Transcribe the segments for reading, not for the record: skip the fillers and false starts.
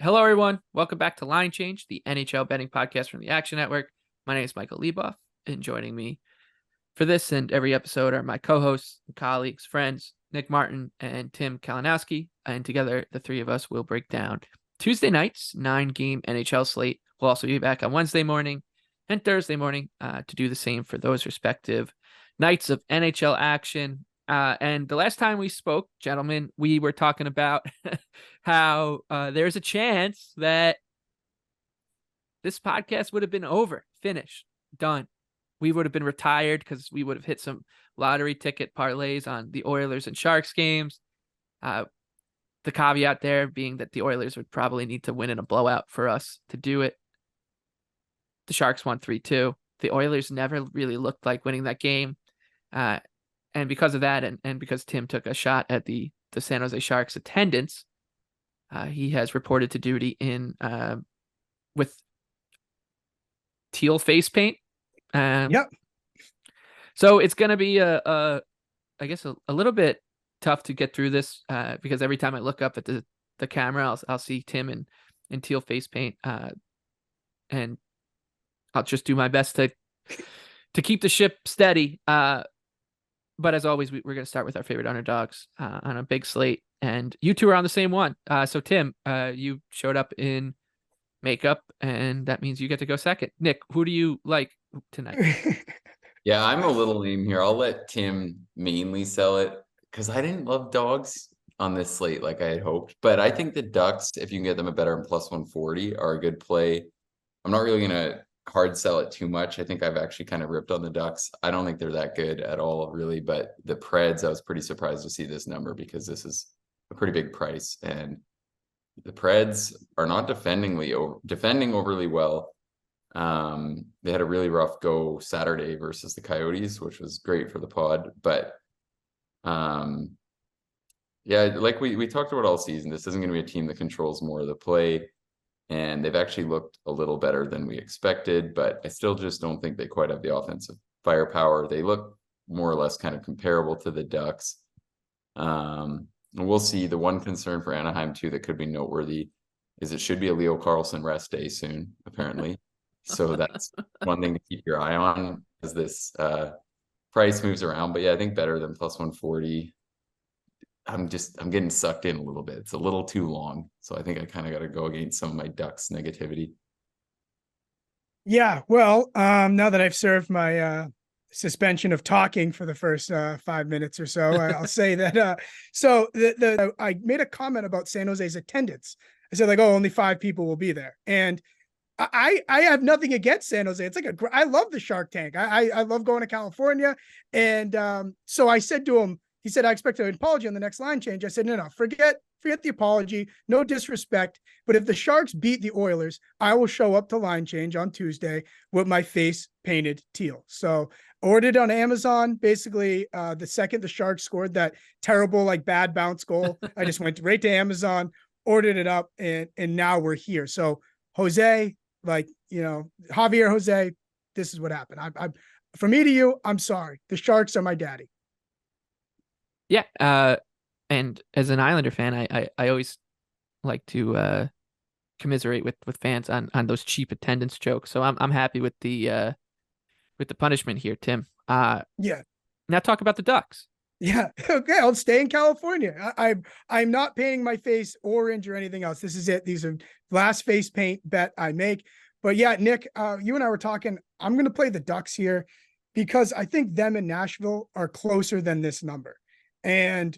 Hello, everyone. Welcome back to Line Change, the NHL betting podcast from the Action Network. My name is Michael Leboff, and joining me for this and every episode are my co-hosts, colleagues, friends, Nick Martin and Tim Kalinowski. And together, the three of us will break down Tuesday night's 9-game NHL slate. We'll also be back on Wednesday morning and Thursday morning to do the same for those respective nights of NHL action. And the last time we spoke, gentlemen, we were talking about how there's a chance that this podcast would have been over, finished, done. We would have been retired because we would have hit some lottery ticket parlays on the Oilers and Sharks games. The caveat there being that the Oilers would probably need to win in a blowout for us to do it. The Sharks won 3-2. The Oilers never really looked like winning that game. And because of that, and because Tim took a shot at the San Jose Sharks attendance, he has reported to duty in with teal face paint. Yep. So it's going to be I guess a little bit tough to get through this because every time I look up at the camera, I'll see Tim in teal face paint, and I'll just do my best to keep the ship steady. But as always, we're going to start with our favorite underdogs on a big slate. And you two are on the same one. So, Tim, you showed up in makeup, and that means you get to go second. Nick, who do you like tonight? Yeah, I'm a little lame here. I'll let Tim mainly sell it because I didn't love dogs on this slate like I had hoped. But I think the Ducks, if you can get them a better than plus 140, are a good play. I'm not really going to hard sell it too much. I think I've actually kind of ripped on the Ducks. I don't think they're that good at all, really. But the Preds, I was pretty surprised to see this number because this is a pretty big price. And the Preds are not defending overly well. They had a really rough go Saturday versus the Coyotes, which was great for the pod. But yeah, like we talked about all season, this isn't going to be a team that controls more of the play. And they've actually looked a little better than we expected, but I still just don't think they quite have the offensive firepower. They look more or less kind of comparable to the Ducks. We'll see. The one concern for Anaheim, too, that could be noteworthy is it should be a Leo Carlsson rest day soon, apparently. So that's one thing to keep your eye on as this price moves around. But yeah, I think better than plus 140. I'm getting sucked in a little bit. It's a little too long. So I think I kind of got to go against some of my Ducks negativity. Yeah. Well, now that I've served my suspension of talking for the first 5 minutes or so, I'll say that. So I made a comment about San Jose's attendance. I said like, oh, only 5 people will be there. And I have nothing against San Jose. It's like I love the Shark Tank. I love going to California. And so I said to him, he said, I expect an apology on the next line change. I said, no, forget the apology. No disrespect. But if the Sharks beat the Oilers, I will show up to line change on Tuesday with my face painted teal. So ordered on Amazon. Basically, the second the Sharks scored that terrible, like bad bounce goal, I just went right to Amazon, ordered it up, and now we're here. So Jose, Javier Jose, this is what happened. I from me to you, I'm sorry. The Sharks are my daddy. Yeah, and as an Islander fan, I always like to commiserate with fans on those cheap attendance jokes. So I'm happy with the punishment here, Tim. Yeah. Now talk about the Ducks. Yeah. Okay. I'll stay in California. I'm not painting my face orange or anything else. This is it. These are last face paint bet I make. But yeah, Nick, you and I were talking. I'm going to play the Ducks here because I think them in Nashville are closer than this number. And,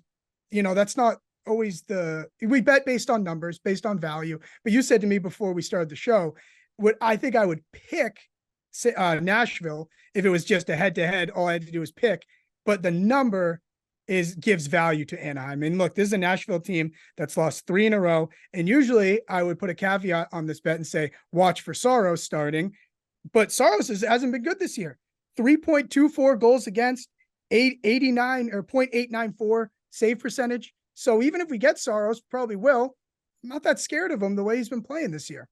that's not always we bet based on numbers, based on value. But you said to me before we started the show, what I think I would pick Nashville if it was just a head-to-head. All I had to do was pick. But the number gives value to Anaheim. And look, this is a Nashville team that's lost 3 in a row. And usually I would put a caveat on this bet and say, watch for Saros starting. But Saros hasn't been good this year. 3.24 goals against, 89 or 0.894 save percentage. So even if we get Saros, probably will. I'm not that scared of him the way he's been playing this year.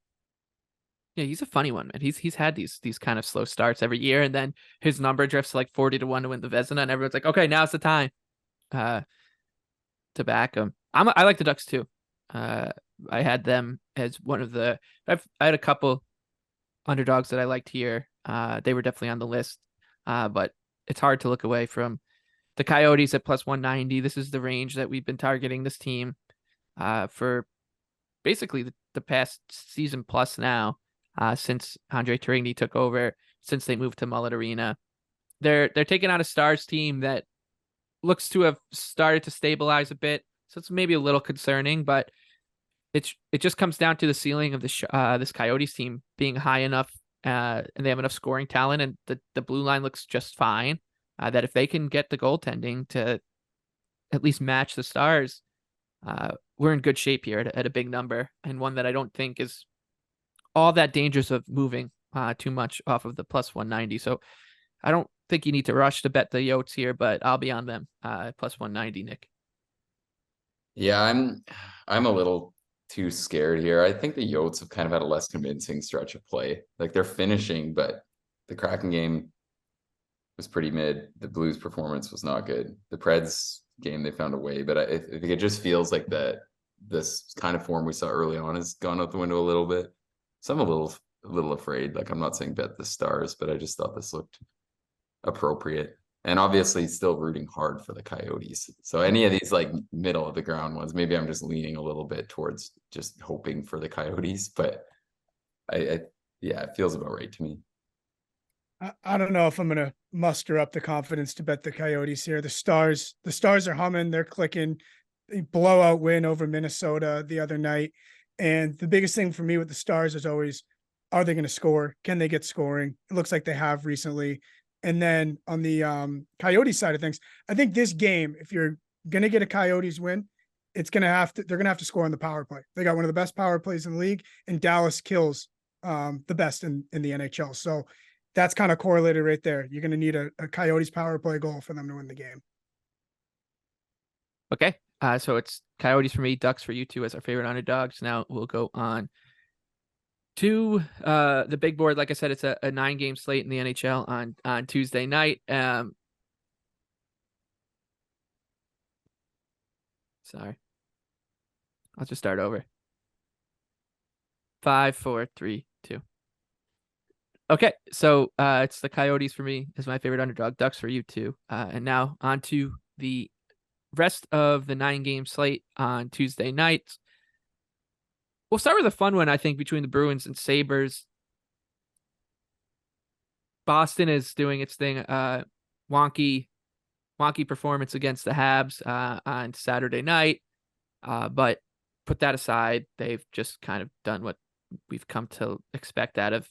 Yeah, he's a funny one, man. He's had these kind of slow starts every year, and then his number drifts to like 40-1 to win the Vezina, and everyone's like, okay, now's the time to back him. I like the Ducks too. I had them as one of the. I had a couple underdogs that I liked here. They were definitely on the list, but it's hard to look away from the Coyotes at plus 190. This is the range that we've been targeting this team for basically the past season plus now, since Andre Tourigny took over, since they moved to Mullet Arena. They're taking out a Stars team that looks to have started to stabilize a bit, so it's maybe a little concerning, but it just comes down to the ceiling of this Coyotes team being high enough, and they have enough scoring talent, and the blue line looks just fine. That if they can get the goaltending to at least match the Stars, we're in good shape here at a big number, and one that I don't think is all that dangerous of moving too much off of the plus 190. So I don't think you need to rush to bet the Yotes here, but I'll be on them plus 190, Nick. Yeah, I'm a little too scared here. I think the Yotes have kind of had a less convincing stretch of play. Like they're finishing, but the Kraken game was pretty mid. The Blues performance was not good. The Preds game, they found a way, but I think it just feels like that this kind of form we saw early on has gone out the window a little bit. So I'm a little afraid. Like I'm not saying bet the Stars, but I just thought this looked appropriate. And obviously still rooting hard for the Coyotes. So any of these like middle of the ground ones, maybe I'm just leaning a little bit towards just hoping for the Coyotes, but I yeah, it feels about right to me. I don't know if I'm going to muster up the confidence to bet the Coyotes here. The Stars are humming. They're clicking. A blowout win over Minnesota the other night. And the biggest thing for me with the Stars is always, are they going to score? Can they get scoring? It looks like they have recently. And then on the Coyotes side of things, I think this game, if you're going to get a Coyotes win, they're going to have to score on the power play. They got one of the best power plays in the league, and Dallas kills the best in the NHL. So that's kind of correlated right there. You're going to need a Coyotes power play goal for them to win the game. Okay. So it's Coyotes for me, Ducks for you two as our favorite underdogs. Now we'll go on to the big board. Like I said, it's a 9-game slate in the NHL on Tuesday night. Sorry. I'll just start over. 5, 4, 3, 2. Okay, so it's the Coyotes for me as my favorite underdog, Ducks for you two. And now on to the rest of the 9-game slate on Tuesday night. We'll start with a fun one, I think, between the Bruins and Sabres. Boston is doing its thing. Wonky performance against the Habs on Saturday night. But put that aside, they've just kind of done what we've come to expect out of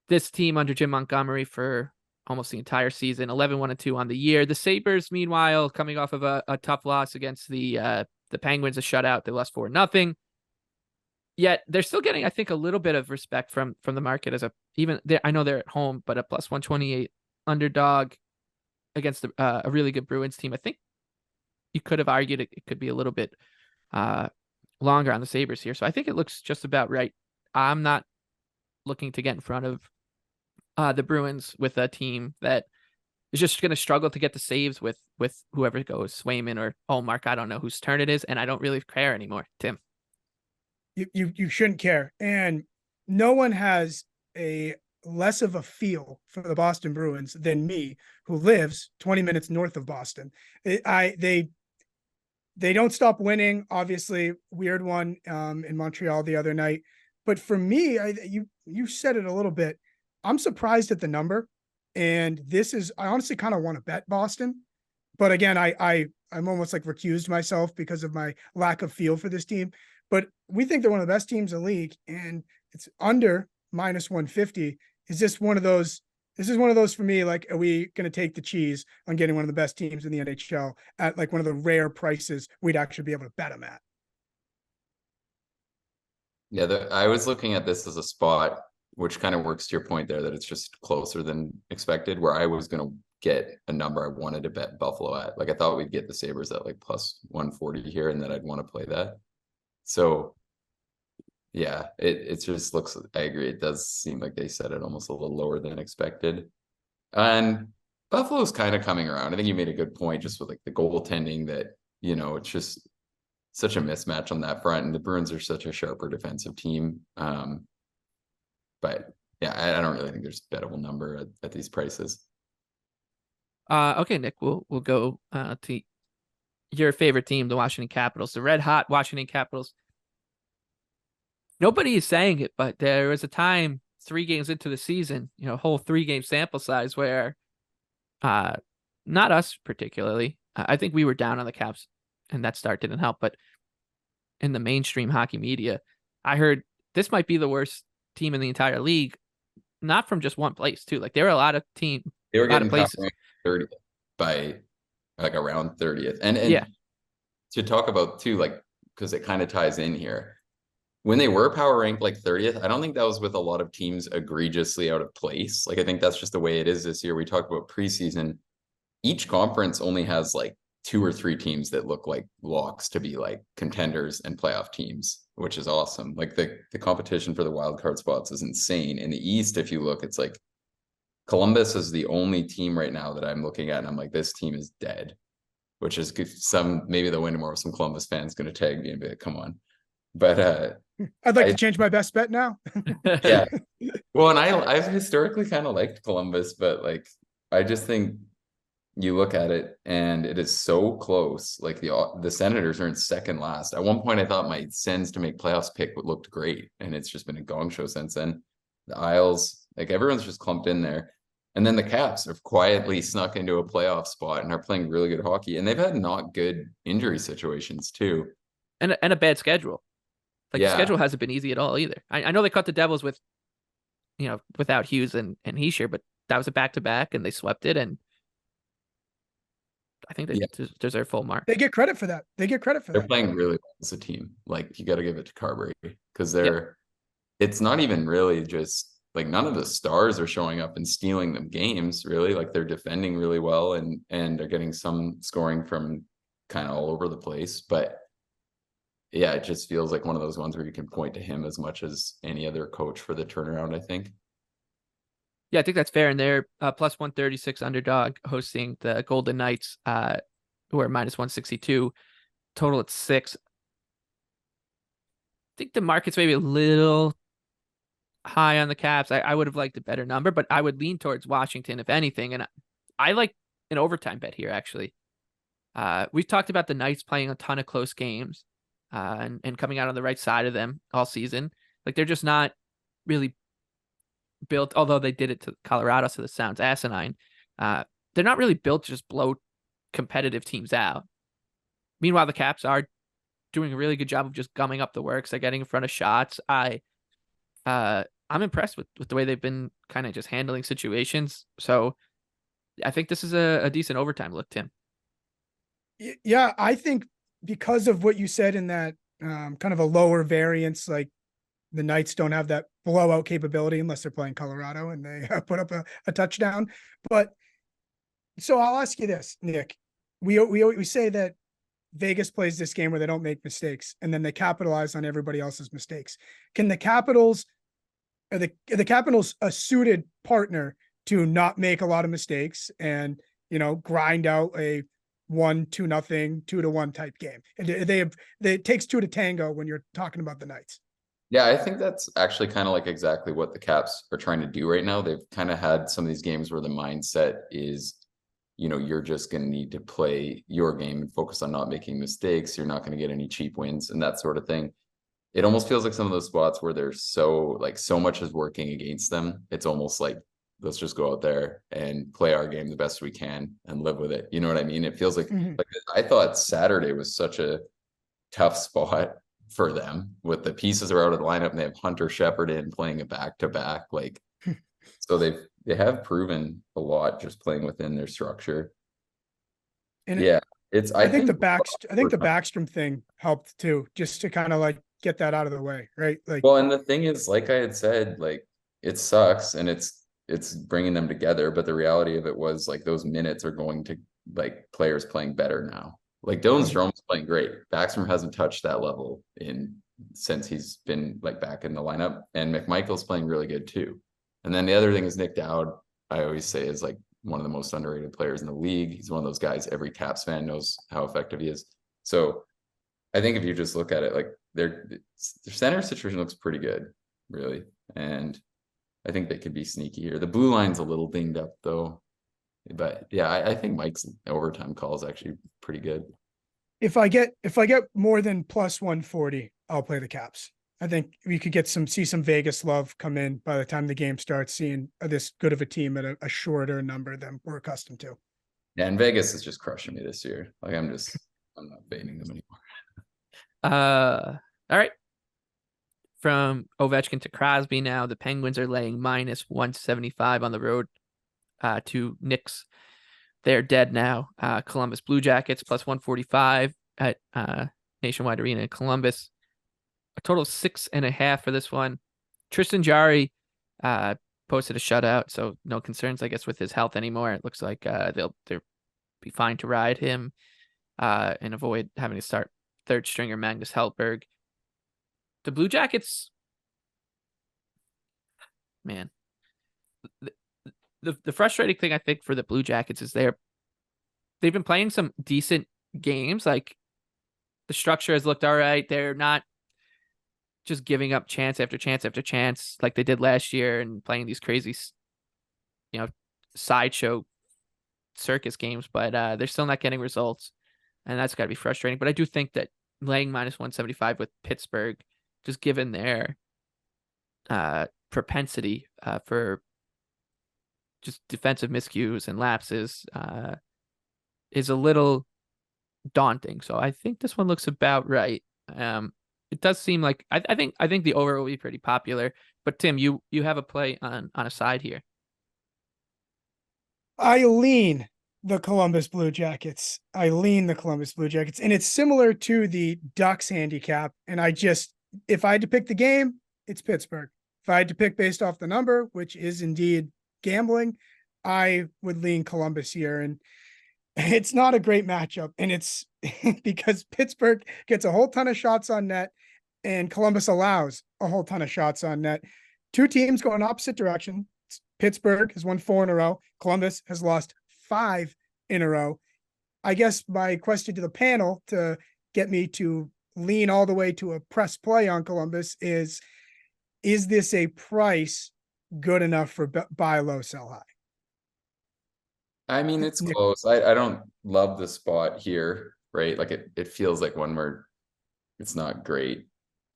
this team under Jim Montgomery for almost the entire season. 11-1-2 on the year. The Sabres, meanwhile, coming off of a tough loss against the Penguins, a shutout. They lost 4-0. Yet they're still getting, I think, a little bit of respect from the market as I know they're at home, but a plus 128 underdog against a really good Bruins team. I think you could have argued it could be a little bit longer on the Sabres here. So I think it looks just about right. I'm not looking to get in front of the Bruins with a team that is just going to struggle to get the saves with whoever goes, Swayman or Ullmark. I don't know whose turn it is, and I don't really care anymore. Tim. You shouldn't care. And no one has a less of a feel for the Boston Bruins than me, who lives 20 minutes north of Boston. They don't stop winning. Obviously, weird one in Montreal the other night. But for me, you said it a little bit. I'm surprised at the number. And I honestly kind of want to bet Boston. But again, I'm almost like recused myself because of my lack of feel for this team. But we think they're one of the best teams in the league, and it's under minus 150. This is one of those for me. Like, are we going to take the cheese on getting one of the best teams in the NHL at like one of the rare prices we'd actually be able to bet them at? Yeah, I was looking at this as a spot, which kind of works to your point there, that it's just closer than expected, where I was going to get a number I wanted to bet Buffalo at. Like I thought we'd get the Sabres at like plus 140 here, and then I'd want to play that. So yeah, it just looks, I agree. It does seem like they set it almost a little lower than expected. And Buffalo's kind of coming around. I think you made a good point just with like the goaltending that, it's just such a mismatch on that front, and the Bruins are such a sharper defensive team. But yeah, I don't really think there's a bettable number at these prices. Okay, Nick, we'll go to your favorite team, the Washington Capitals, the red hot Washington Capitals. Nobody is saying it, but there was a time 3 games into the season, whole 3-game sample size where, not us particularly, I think we were down on the Caps, and that start didn't help. But in the mainstream hockey media, I heard this might be the worst team in the entire league, not from just one place too. Like there were a lot of They were lot of getting places 30th by like around 30th. And yeah, to talk about too, like, because it kind of ties in here. When they were power ranked like 30th, I don't think that was with a lot of teams egregiously out of place. Like I think that's just the way it is this year. We talked about preseason. Each conference only has like 2 or 3 teams that look like locks to be like contenders and playoff teams, which is awesome. Like the competition for the wild card spots is insane. In the East, if you look, it's like Columbus is the only team right now that I'm looking at, and I'm like, this team is dead, which is good. Maybe they'll win tomorrow. Some Columbus fans going to tag me and be like, come on. But I'd like to change my best bet now. yeah. Well, and I've historically kind of liked Columbus, but like I just think you look at it and it is so close. Like the Senators are in second last. At one point, I thought my Sens to make playoffs pick looked great, and it's just been a gong show since then. The Isles, like everyone's just clumped in there. And then the Caps have quietly snuck into a playoff spot and are playing really good hockey. And they've had not good injury situations too. and a bad schedule. Like the Yeah. schedule hasn't been easy at all either. I know they caught the Devils with, without Hughes and Heischer, but that was a back-to-back and they swept it. And I think they deserve full mark. They get credit for that. They're playing really well as a team. Like you got to give it to Carberry because Yep. it's not even really just like none of the stars are showing up and stealing them games really. Like they're defending really well and they're getting some scoring from kind of all over the place. But yeah, it just feels like one of those ones where you can point to him as much as any other coach for the turnaround, I think. Yeah, I think that's fair. And they're plus 136 underdog hosting the Golden Knights, who are minus 162. Total at 6. I think the market's maybe a little high on the Caps. I would have liked a better number, but I would lean towards Washington if anything. And I like an overtime bet here, actually. We've talked about the Knights playing a ton of close games and coming out on the right side of them all season. Like they're just not really built, although they did it to Colorado, so this sounds asinine. They're not really built to just blow competitive teams out. Meanwhile, the Caps are doing a really good job of just gumming up the works. They're getting in front of shots. I'm impressed with the way they've been kind of just handling situations. So I think this is a decent overtime look, Tim. Yeah, I think because of what you said in that kind of a lower variance, like the Knights don't have that blowout capability unless they're playing Colorado and they put up a touchdown. But so I'll ask you this, Nick. We say that Vegas plays this game where they don't make mistakes and then they capitalize on everybody else's mistakes. Can the Capitals, are the Capitals a suited partner to not make a lot of mistakes and, grind out a 1-2-0, 2-1 type game? It takes 2 to tango when you're talking about the Knights. Yeah, I think that's actually kind of like exactly what the Caps are trying to do right now. They've kind of had some of these games where the mindset is, you're just going to need to play your game and focus on not making mistakes. You're not going to get any cheap wins and that sort of thing. It almost feels like some of those spots where there's so much is working against them. It's almost like, let's just go out there and play our game the best we can and live with it. You know what I mean? It feels like, like I thought Saturday was such a tough spot for them with the pieces are out of the lineup and they have Hunter Shepherd in playing a back-to-back. Like, so they have proven a lot just playing within their structure. And yeah, I think the Backstrom thing helped too, just to kind of like get that out of the way. Right. Like, well, and the thing is, like I had said, like it sucks and it's bringing them together. But the reality of it was like those minutes are going to like players playing better now. Like Dylan Strome's playing great. Backstrom hasn't touched that level since he's been like back in the lineup, and McMichael's playing really good too. And then the other thing is Nick Dowd, I always say, is like one of the most underrated players in the league. He's one of those guys every Caps fan knows how effective he is. So I think if you just look at it, like their center situation looks pretty good, really. And I think they could be sneaky here. The blue line's a little dinged up though. But yeah, I think Mike's overtime call is actually pretty good. If I get more than plus 140, I'll play the Caps. I think we could see some Vegas love come in by the time the game starts, seeing this good of a team at a shorter number than we're accustomed to. Yeah, and Vegas is just crushing me this year. Like I'm not baiting them anymore. All right. From Ovechkin to Crosby now, the Penguins are laying minus 175 on the road to Knicks. They're dead now. Columbus Blue Jackets plus 145 at Nationwide Arena in Columbus. A total of 6.5 for this one. Tristan Jarry posted a shutout, so no concerns, I guess, with his health anymore. It looks like they'll be fine to ride him and avoid having to start third stringer Magnus Hellberg. The Blue Jackets, man, the frustrating thing I think for the Blue Jackets is they've been playing some decent games. Like the structure has looked all right. They're not just giving up chance after chance after chance like they did last year and playing these crazy, sideshow circus games, but they're still not getting results, and that's got to be frustrating. But I do think that laying minus 175 with Pittsburgh, just given their propensity for just defensive miscues and lapses, is a little daunting. So I think this one looks about right. It does seem like I think the over will be pretty popular. But Tim, you have a play on a side here. I lean the Columbus Blue Jackets. And it's similar to the Ducks handicap. And if I had to pick the game, it's Pittsburgh. If I had to pick based off the number, which is indeed gambling, I would lean Columbus here. And it's not a great matchup. And it's because Pittsburgh gets a whole ton of shots on net and Columbus allows a whole ton of shots on net. Two teams going opposite direction. Pittsburgh has won 4 in a row. Columbus has lost 5 in a row. I guess my question to the panel to get me to lean all the way to a press play on Columbus is this a price good enough for buy low, sell high? I mean, it's close. I don't love the spot here, right? Like it feels like one where it's not great.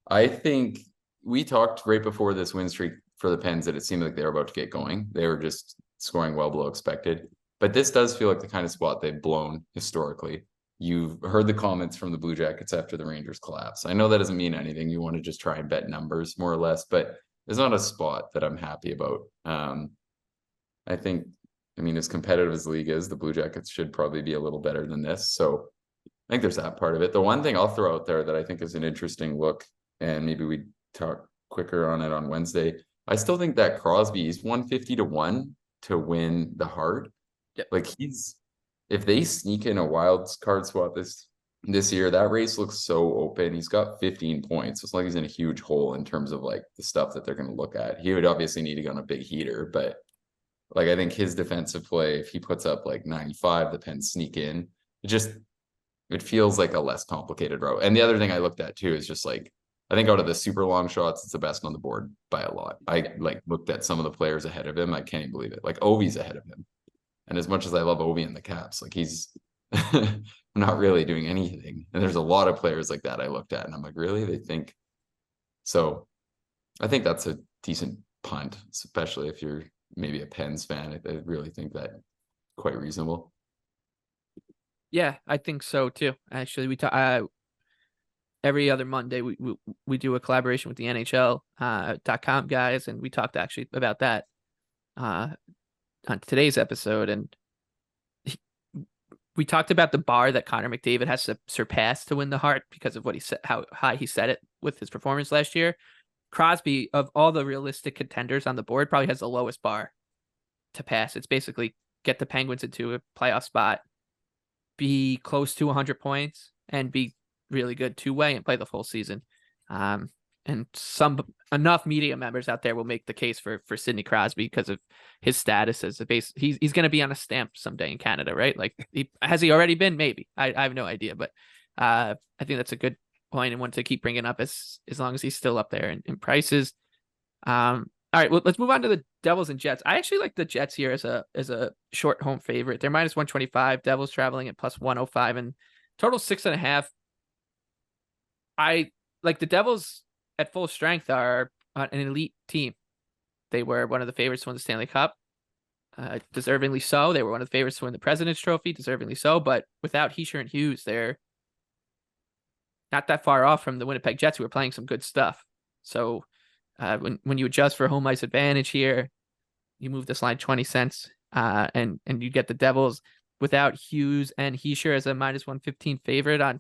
I think we talked right before this win streak for the Pens that it seemed like they were about to get going. They were just scoring well below expected. But this does feel like the kind of spot they've blown historically. You've heard the comments from the Blue Jackets after the Rangers collapse. I know that doesn't mean anything. You want to just try and bet numbers more or less, but it's not a spot that I'm happy about. I mean, as competitive as the league is, the Blue Jackets should probably be a little better than this. So I think there's that part of it. The one thing I'll throw out there that I think is an interesting look, and maybe we talk quicker on it on Wednesday. I still think that Crosby is 150-1 to win the Hart. Yep. Like if they sneak in a wild card spot this year, that race looks so open. He's got 15 points. It's like he's in a huge hole in terms of like the stuff that they're going to look at. He would obviously need to go on a big heater, but like I think his defensive play, if he puts up like 95, the Pens sneak in. It feels like a less complicated route. And the other thing I looked at too is just like, I think out of the super long shots, it's the best on the board by a lot. I like looked at some of the players ahead of him. I can't even believe it. Like Ovi's ahead of him. And as much as I love Ovi and the Caps, like he's not really doing anything. And there's a lot of players like that I looked at and I'm like, really? They think so? I think that's a decent punt, especially if you're maybe a Pens fan. I really think that quite reasonable. Yeah, I think so too. Actually, we talk every other Monday. We do a collaboration with the NHL.com guys, and we talked actually about that on today's episode. And we talked about the bar that Connor McDavid has to surpass to win the Hart because of what he said, how high he set it with his performance last year. Crosby, of all the realistic contenders on the board, probably has the lowest bar to pass. It's basically get the Penguins into a playoff spot, be close to 100 points, and be really good two-way and play the full season. And enough media members out there will make the case for Sidney Crosby because of his status as a base. He's going to be on a stamp someday in Canada, right? Like, has he already been? Maybe. I have no idea, but I think that's a good point and one to keep bringing up as long as he's still up there in prices. All right, well, let's move on to the Devils and Jets. I actually like the Jets here as a short home favorite. They're minus 125. Devils traveling at plus 105 and total 6.5. I like the Devils at full strength are an elite team. They were one of the favorites to win the Stanley Cup. Deservingly so. They were one of the favorites to win the President's Trophy, deservingly so. But without Hischier and Hughes, they're not that far off from the Winnipeg Jets, who are playing some good stuff. So when you adjust for home ice advantage here, you move this line 20 cents, and you get the Devils without Hughes and Hischier as a minus 115 favorite on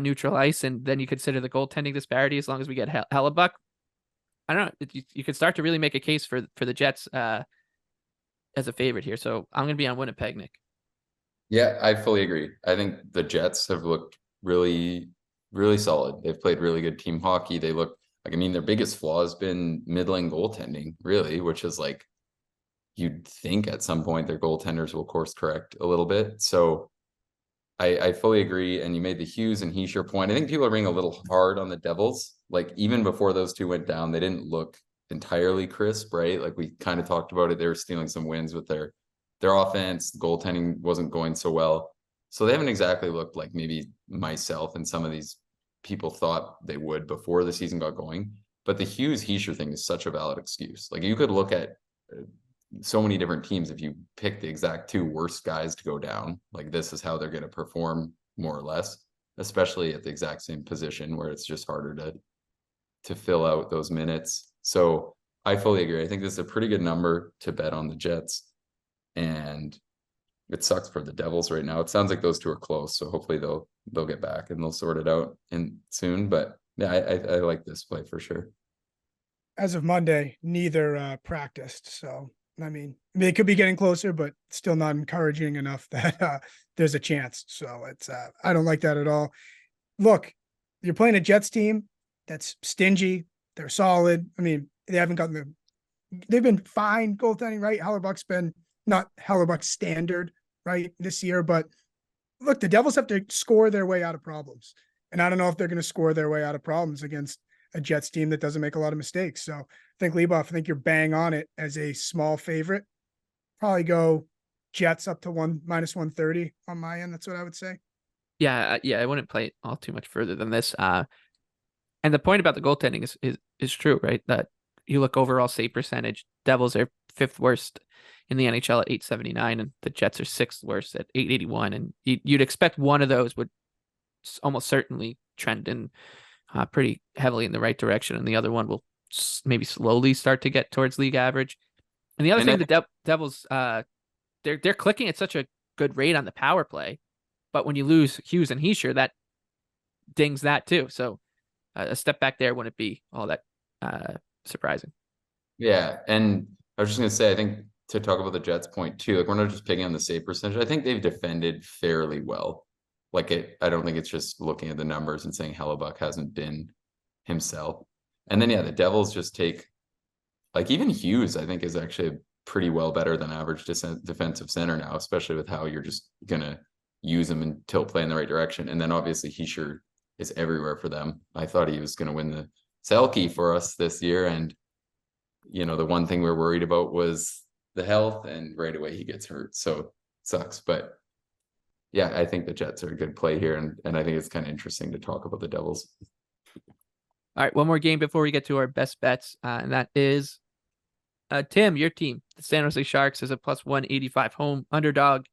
neutral ice, and then you consider the goaltending disparity as long as we get Hellebuck. I don't know. You could start to really make a case for the Jets as a favorite here. So I'm going to be on Winnipeg, Nick. Yeah, I fully agree. I think the Jets have looked really, really solid. They've played really good team hockey. They look like, I mean, their biggest flaw has been middling goaltending, really, which is like, you'd think at some point their goaltenders will course correct a little bit. So I fully agree. And you made the Hughes and Hischier point. I think people are being a little hard on the Devils. Like, even before those two went down, they didn't look entirely crisp, right? Like, we kind of talked about it. They were stealing some wins with their offense. The goaltending wasn't going so well. So they haven't exactly looked like maybe myself and some of these people thought they would before the season got going. But the Hughes Hischier thing is such a valid excuse. Like, you could look at so many different teams. If you pick the exact two worst guys to go down, like, this is how they're going to perform more or less, especially at the exact same position where it's just harder to fill out those minutes. So I fully agree. I think this is a pretty good number to bet on the Jets, and it sucks for the Devils right now. It sounds like those two are close, so hopefully they'll get back and they'll sort it out soon. But yeah, I like this play for sure. As of Monday, neither practiced. So, I mean, they could be getting closer, but still not encouraging enough that there's a chance. So it's I don't like that at all. Look, you're playing a Jets team that's stingy. They're solid. I mean, they've been fine goaltending, right? Hellebuck's been not Hellebuck's standard, right, this year. But look, the Devils have to score their way out of problems. And I don't know if they're going to score their way out of problems against a Jets team that doesn't make a lot of mistakes. So I think, Leboff, I think you're bang on it as a small favorite. Probably go Jets up to minus 130 on my end. That's what I would say. Yeah, I wouldn't play it all too much further than this. And the point about the goaltending is true, right? That you look overall save percentage, Devils are 5th worst in the NHL at 879, and the Jets are 6th worst at 881. And you'd expect one of those would almost certainly trend in pretty heavily in the right direction, and the other one will maybe slowly start to get towards league average. And the other thing, the Devils, they're clicking at such a good rate on the power play, but when you lose Hughes and Hischier, that dings that too. So a step back there wouldn't be all that surprising. Yeah, and I was just gonna say, I think to talk about the Jets point too, like, we're not just picking on the save percentage. I think they've defended fairly well. Like, I don't think it's just looking at the numbers and saying Hellebuck hasn't been himself. And then, yeah, the Devils just take, like, even Hughes, I think, is actually pretty well better than average defensive center now, especially with how you're just going to use him until play in the right direction. And then obviously Hischier is everywhere for them. I thought he was going to win the Selke for us this year. And, you know, the one thing we're worried about was the health, and right away he gets hurt. So it sucks. But yeah, I think the Jets are a good play here, and I think it's kind of interesting to talk about the Devils. All right, one more game before we get to our best bets, and that is Tim, your team, the San Jose Sharks, is a plus 185 home underdog,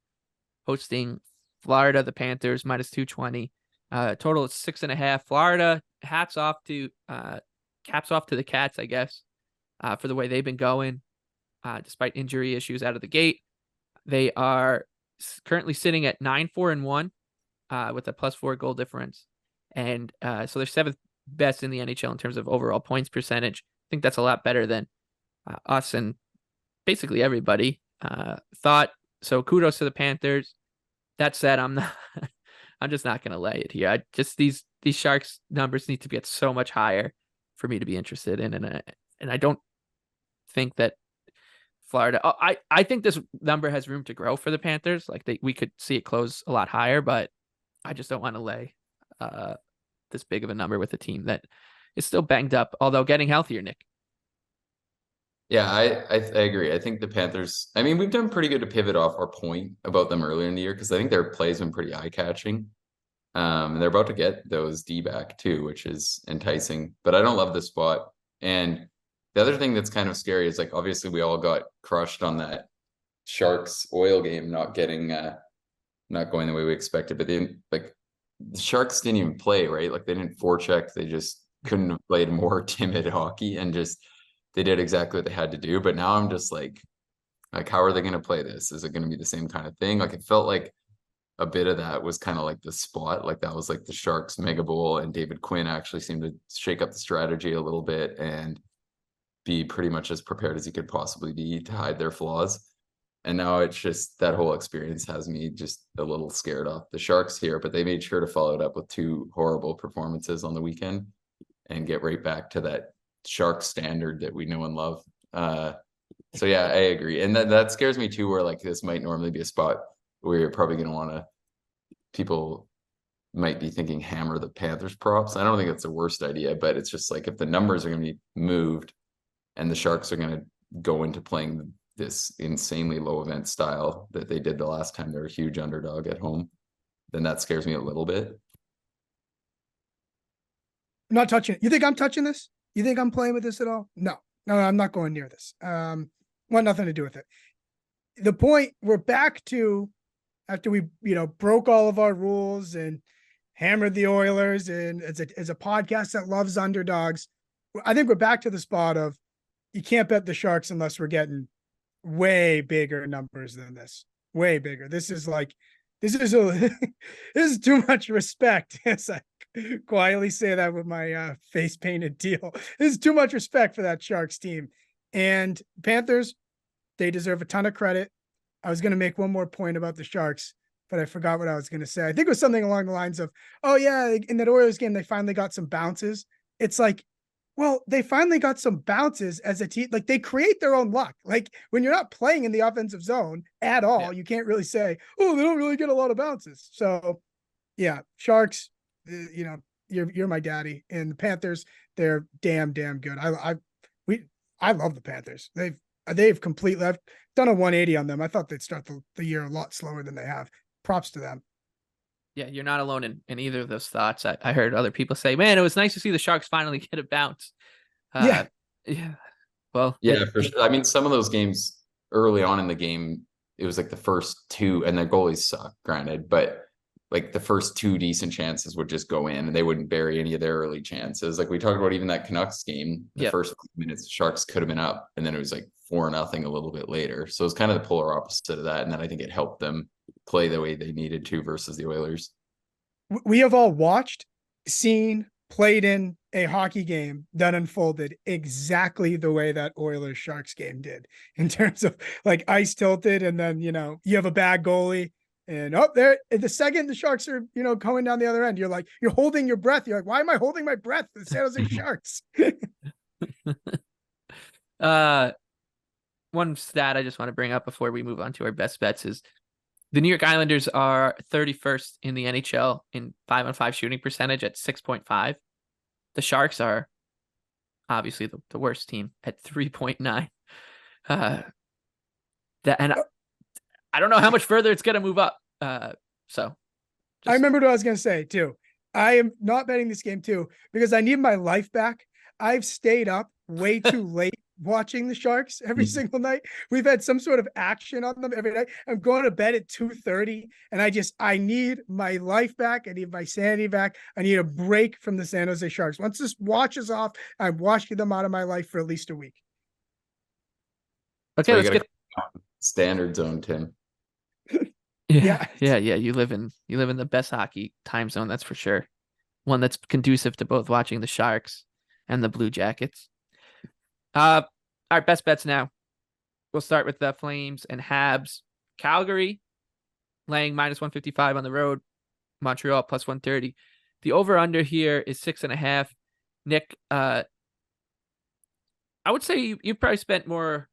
hosting Florida, the Panthers, minus 220. Total is 6.5. Florida, caps off to the Cats, I guess, for the way they've been going, despite injury issues out of the gate. They are currently sitting at 9-4-1 with a +4 goal difference, and so they're 7th best in the NHL in terms of overall points percentage. I think that's a lot better than us and basically everybody thought. So kudos to the Panthers. That said, I'm just not going to lay it here. These Sharks numbers need to get so much higher for me to be interested in, and I don't think that Florida. I think this number has room to grow for the Panthers. Like we could see it close a lot higher, but I just don't want to lay this big of a number with a team that is still banged up, although getting healthier, Nick. Yeah, I agree. I think the Panthers, I mean, we've done pretty good to pivot off our point about them earlier in the year because I think their play's been pretty eye-catching. And they're about to get those D back too, which is enticing. But I don't love this spot. And the other thing that's kind of scary is like obviously we all got crushed on that Sharks Oil game not getting not going the way we expected. But then like the Sharks didn't even play, right? Like they didn't forecheck. They just couldn't have played more timid hockey and just they did exactly what they had to do. But now I'm just like how are they going to play this? Is it going to be the same kind of thing? Like it felt like a bit of that was kind of like the spot, like that was like the Sharks Mega Bowl, and David Quinn actually seemed to shake up the strategy a little bit and be pretty much as prepared as he could possibly be to hide their flaws. And now it's just that whole experience has me just a little scared off the Sharks here, but they made sure to follow it up with 2 horrible performances on the weekend and get right back to that Shark standard that we know and love. So yeah, I agree. And that scares me too, where like this might normally be a spot where you're probably going to want to, people might be thinking hammer the Panthers props. I don't think that's the worst idea, but it's just like if the numbers are going to be moved and the Sharks are going to go into playing this insanely low event style that they did the last time they were a huge underdog at home, then that scares me a little bit. I'm not touching it. You think I'm touching this? You think I'm playing with this at all? No, I'm not going near this. Want nothing to do with it. The point, we're back to after we, broke all of our rules and hammered the Oilers, and as a podcast that loves underdogs, I think we're back to the spot of you can't bet the Sharks unless we're getting way bigger numbers than this. Way bigger. This is too much respect. As I quietly say that with my face painted deal. This is too much respect for that Sharks team. And Panthers, they deserve a ton of credit. I was going to make one more point about the Sharks, but I forgot what I was going to say. I think it was something along the lines of, oh yeah, in that Oilers game, they finally got some bounces. It's like, well, they finally got some bounces as a team. Like they create their own luck. Like when you're not playing in the offensive zone at all, you can't really say, oh, they don't really get a lot of bounces. So yeah, Sharks, you're my daddy, and the Panthers, they're damn good. I love the Panthers. They've completely, I've done a 180 on them. I thought they'd start the year a lot slower than they have. Props to them. Yeah, you're not alone in either of those thoughts. I heard other people say, man, it was nice to see the Sharks finally get a bounce. Yeah. Well, yeah, for sure. I mean, some of those games early on in the game, it was like the first 2, and their goalies suck, granted, but like the first 2 decent chances would just go in and they wouldn't bury any of their early chances. Like we talked about even that Canucks game, the first minutes, the Sharks could have been up, and then it was like 4-0 a little bit later. So it's kind of the polar opposite of that. And then I think it helped them play the way they needed to versus the Oilers. We have all watched, seen, played in a hockey game that unfolded exactly the way that Oilers Sharks game did, in terms of like ice tilted, and then you have a bad goalie, and there the second the Sharks are going down the other end, you're holding your breath. You're like, why am I holding my breath? The San Jose Sharks. One stat I just want to bring up before we move on to our best bets is the New York Islanders are 31st in the NHL in 5-on-5 shooting percentage at 6.5. The Sharks are obviously the worst team at 3.9. I don't know how much further it's going to move up. I remembered what I was going to say too. I am not betting this game too because I need my life back. I've stayed up way too late watching the Sharks every single night. We've had some sort of action on them every night. I'm going to bed at 2:30, and I need my life back. I need my sanity back. I need a break from the San Jose Sharks. Once this watches off, I'm washing them out of my life for at least a week. Okay, let's get standard zone, Tim. Yeah. You live in the best hockey time zone, that's for sure. One that's conducive to both watching the Sharks and the Blue Jackets. All right, best bets now. We'll start with the Flames and Habs. Calgary laying -155 on the road. Montreal +130. The over-under here is 6.5. Nick, I would say you probably spent more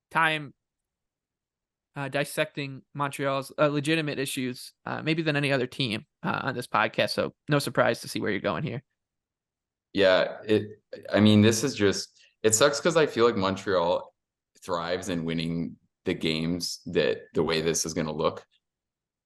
time dissecting Montreal's legitimate issues, maybe than any other team on this podcast. So no surprise to see where you're going here. Yeah, I mean, this is just, it sucks because I feel like Montreal thrives in winning the games that the way this is going to look.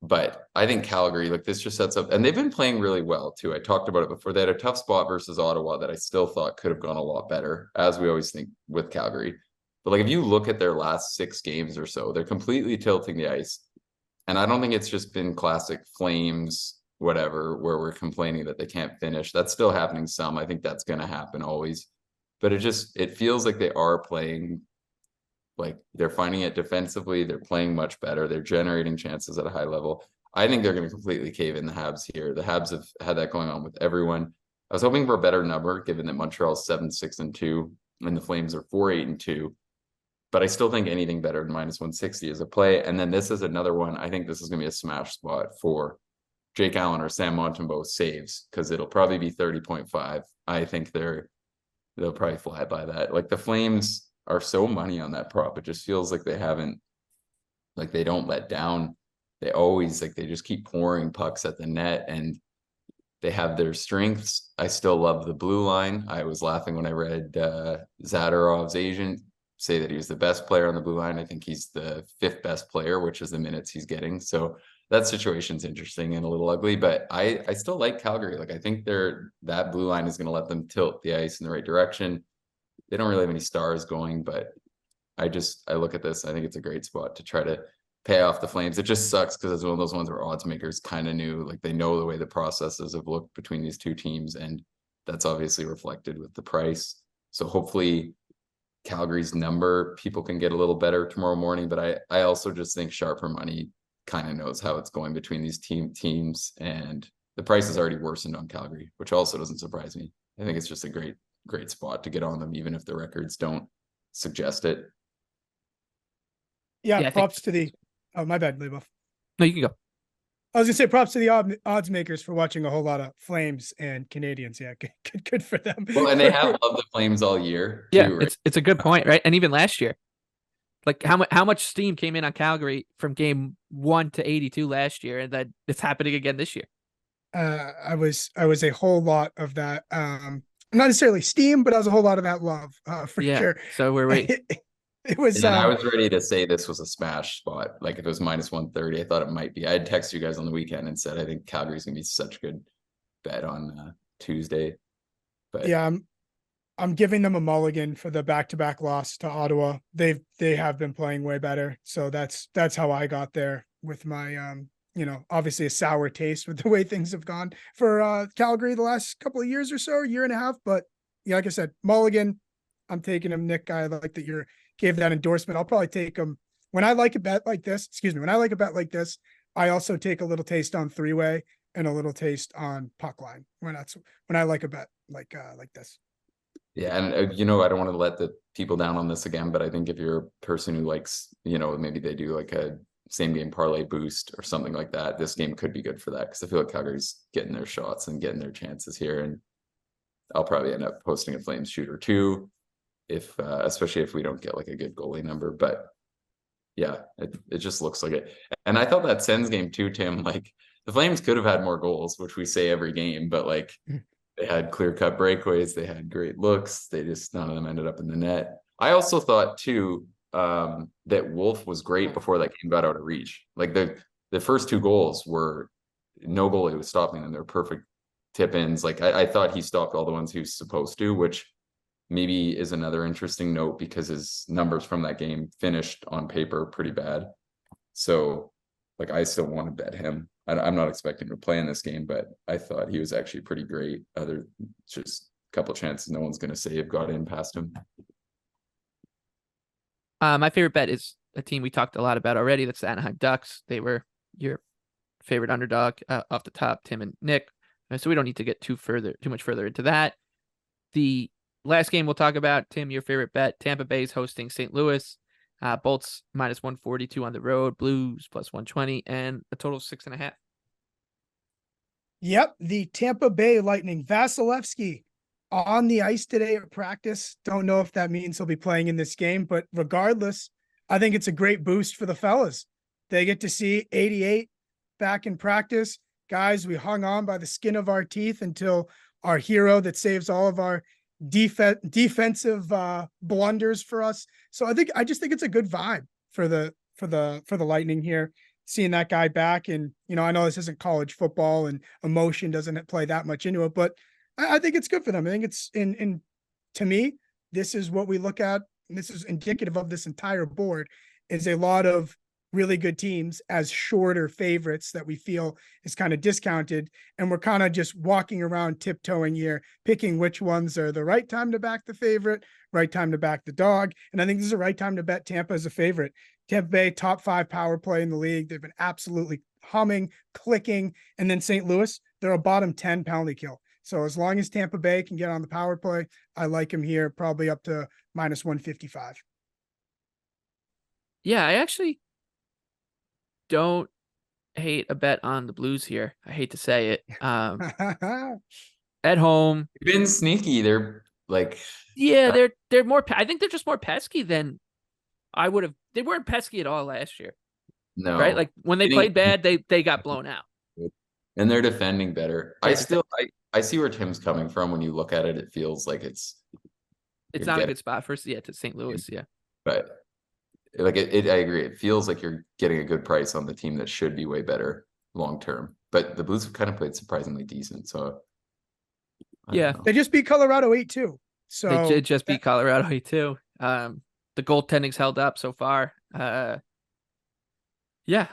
But I think Calgary, like this just sets up, and they've been playing really well too. I talked about it before. They had a tough spot versus Ottawa that I still thought could have gone a lot better, as we always think with Calgary. But like if you look at their last 6 games or so, they're completely tilting the ice. And I don't think it's just been classic Flames, whatever, where we're complaining that they can't finish. That's still happening some. I think that's going to happen always. But it feels like they are playing, like they're finding it defensively. They're playing much better. They're generating chances at a high level. I think they're going to completely cave in the Habs here. The Habs have had that going on with everyone. I was hoping for a better number, given that Montreal's 7-6-2 and the Flames are 4-8-2. But I still think anything better than -160 is a play. And then this is another one. I think this is going to be a smash spot for Jake Allen or Sam Montembeault saves, because it'll probably be 30.5. I think they'll probably fly by that. Like the Flames are so money on that prop. It just feels like they don't let down. They always, like, they just keep pouring pucks at the net, and they have their strengths. I still love the blue line. I was laughing when I read Zadorov's agent say that he was the best player on the blue line. I think he's the 5th best player, which is the minutes he's getting. So that situation's interesting and a little ugly, but I still like Calgary. Like I think that blue line is going to let them tilt the ice in the right direction. They don't really have any stars going, but I look at this. I think it's a great spot to try to pay off the Flames. It just sucks because it's one of those ones where odds makers kind of knew, like they know the way the processes have looked between these two teams, and that's obviously reflected with the price. So hopefully Calgary's number, people can get a little better tomorrow morning, but I also just think sharper money kind of knows how it's going between these teams, and the price is already worsened on Calgary, which also doesn't surprise me. I think it's just a great spot to get on them, even if the records don't suggest it. Yeah, props to the, oh, my bad, Leboff. No, you can go. I was gonna say props to the odds makers for watching a whole lot of Flames and Canadians. Yeah, good for them. Well, and they have loved the Flames all year. Yeah, too, right? It's a good point, right? And even last year, like how much steam came in on Calgary from game 1 to 82 last year, and that it's happening again this year. I was a whole lot of that. Not necessarily steam, but I was a whole lot of that love for sure. So we're waiting. It was. And I was ready to say this was a smash spot. Like if it was -130, I thought it might be. I had texted you guys on the weekend and said I think Calgary's gonna be such a good bet on Tuesday. But yeah, I'm giving them a mulligan for the back-to-back loss to Ottawa. They have been playing way better. So that's how I got there with my obviously a sour taste with the way things have gone for Calgary the last couple of years or so, year and a half. But yeah, like I said, mulligan, I'm taking him. Nick, I like that you gave that endorsement. I'll probably take him when I like a bet like this. When I like a bet like this, I also take a little taste on 3-way and a little taste on puck line when I like a bet like this. yeah, and I don't want to let the people down on this again, but I think if you're a person who likes, maybe they do like a same game parlay boost or something like that, this game could be good for that, because I feel like Calgary's getting their shots and getting their chances here, and I'll probably end up posting a Flames shoot or two, if especially if we don't get like a good goalie number. But yeah, it just looks like it. And I thought that Sens game too, Tim, like the Flames could have had more goals, which we say every game, but like they had clear-cut breakaways, they had great looks, none of them ended up in the net. I also thought too that Wolf was great before that game got out of reach. Like the first 2 goals were no goalie was stopping them. They're perfect tip-ins. Like I thought he stopped all the ones he was supposed to, which maybe is another interesting note, because his numbers from that game finished on paper pretty bad. So like I still want to bet him. I'm not expecting to play in this game, but I thought he was actually pretty great. Just a couple chances no one's going to save got in past him. My favorite bet is a team we talked a lot about already. That's the Anaheim Ducks. They were your favorite underdog off the top, Tim and Nick. So we don't need to get too much further into that. The last game we'll talk about, Tim, your favorite bet, Tampa Bay's hosting St. Louis. Bolts -142 on the road, Blues +120, and a total of 6.5. Yep, the Tampa Bay Lightning, Vasilevsky on the ice today at practice. Don't know if that means he'll be playing in this game, but regardless, I think it's a great boost for the fellas. They get to see 88 back in practice. Guys, we hung on by the skin of our teeth until our hero that saves all of our defensive blunders for us. So I just think it's a good vibe for the Lightning here, seeing that guy back. And, I know this isn't college football and emotion doesn't play that much into it, but I think it's good for them. I think it's to me, this is what we look at. And this is indicative of this entire board, is a lot of really good teams as shorter favorites that we feel is kind of discounted. And we're kind of just walking around tiptoeing here, picking which ones are the right time to back the favorite, right time to back the dog. And I think this is the right time to bet Tampa as a favorite. Tampa Bay, top 5 power play in the league. They've been absolutely humming, clicking. And then St. Louis, they're a bottom 10 penalty kill. So as long as Tampa Bay can get on the power play, I like him here, probably up to -155. Yeah, I actually don't hate a bet on the Blues here. I hate to say it. At home, They've been sneaky. They're like, yeah, they're more. I think they're just more pesky than I would have. They weren't pesky at all last year, no, right? Like when they played bad, they got blown out. And they're defending better. I see where Tim's coming from. When you look at it, it feels like it's not a good spot for to St. Louis. Yeah, but like I agree. It feels like you're getting a good price on the team that should be way better long term. But the Blues have kind of played surprisingly decent. So yeah, they just beat Colorado 8-2. So they did just beat Colorado 8-2. The goaltending's held up so far. Yeah,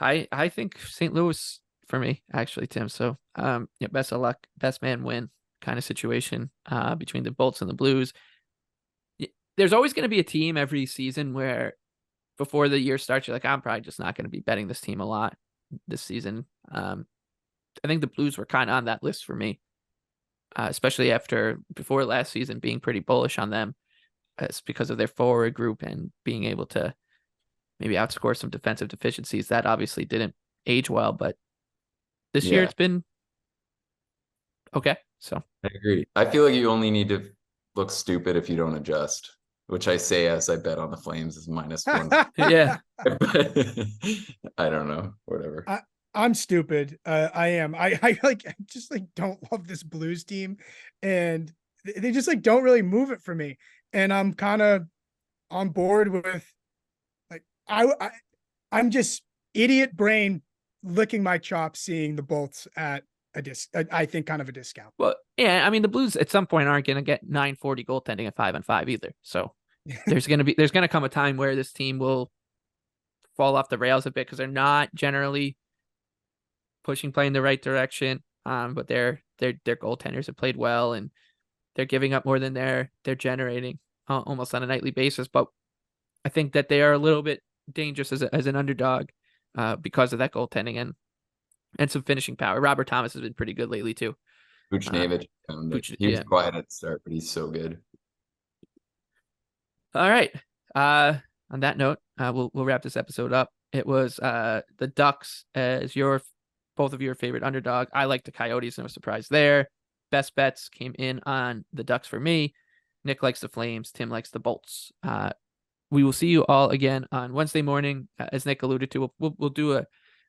I think St. Louis for me, actually, Tim. So yeah, best of luck, best man win kind of situation between the Bolts and the Blues. There's always going to be a team every season where before the year starts, you're like, I'm probably just not going to be betting this team a lot this season. I think the Blues were kind of on that list for me, especially before last season being pretty bullish on them. It's because of their forward group and being able to maybe outscore some defensive deficiencies. That obviously didn't age well, but this year it's been okay. So I agree. I feel like you only need to look stupid if you don't adjust, which I say as I bet on the Flames is -1. yeah. I don't know, whatever. I'm stupid. I am. I just don't love this Blues team, and they just don't really move it for me. And I'm kind of on board with I'm just idiot brain licking my chops seeing the Bolts at I think kind of a discount. Well, yeah, I mean the Blues at some point aren't going to get 940 goaltending at 5-5 either. So there's going to come a time where this team will fall off the rails a bit because they're not generally pushing play in the right direction. But their goaltenders have played well and they're giving up more than they're generating almost on a nightly basis. But I think that they are a little bit dangerous as an underdog because of that goaltending and some finishing power. Robert Thomas has been pretty good lately too. Buchnevich, he was quiet at the start, but he's so good. All right. On that note, we'll wrap this episode up. It was the Ducks as both of your favorite underdog. I like the Coyotes, no surprise there. Best bets came in on the Ducks for me. Nick likes the Flames. Tim likes the Bolts. We will see you all again on Wednesday morning. As Nick alluded to, we'll do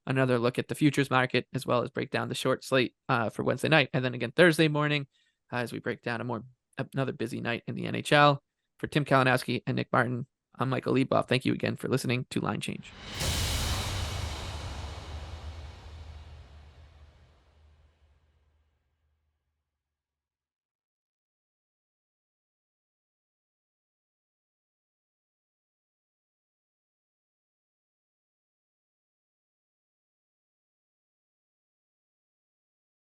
another look at the futures market as well as break down the short slate for Wednesday night. And then again Thursday morning as we break down another busy night in the NHL. For Tim Kalinowski and Nick Martin, I'm Michael Lieboff. Thank you again for listening to Line Change.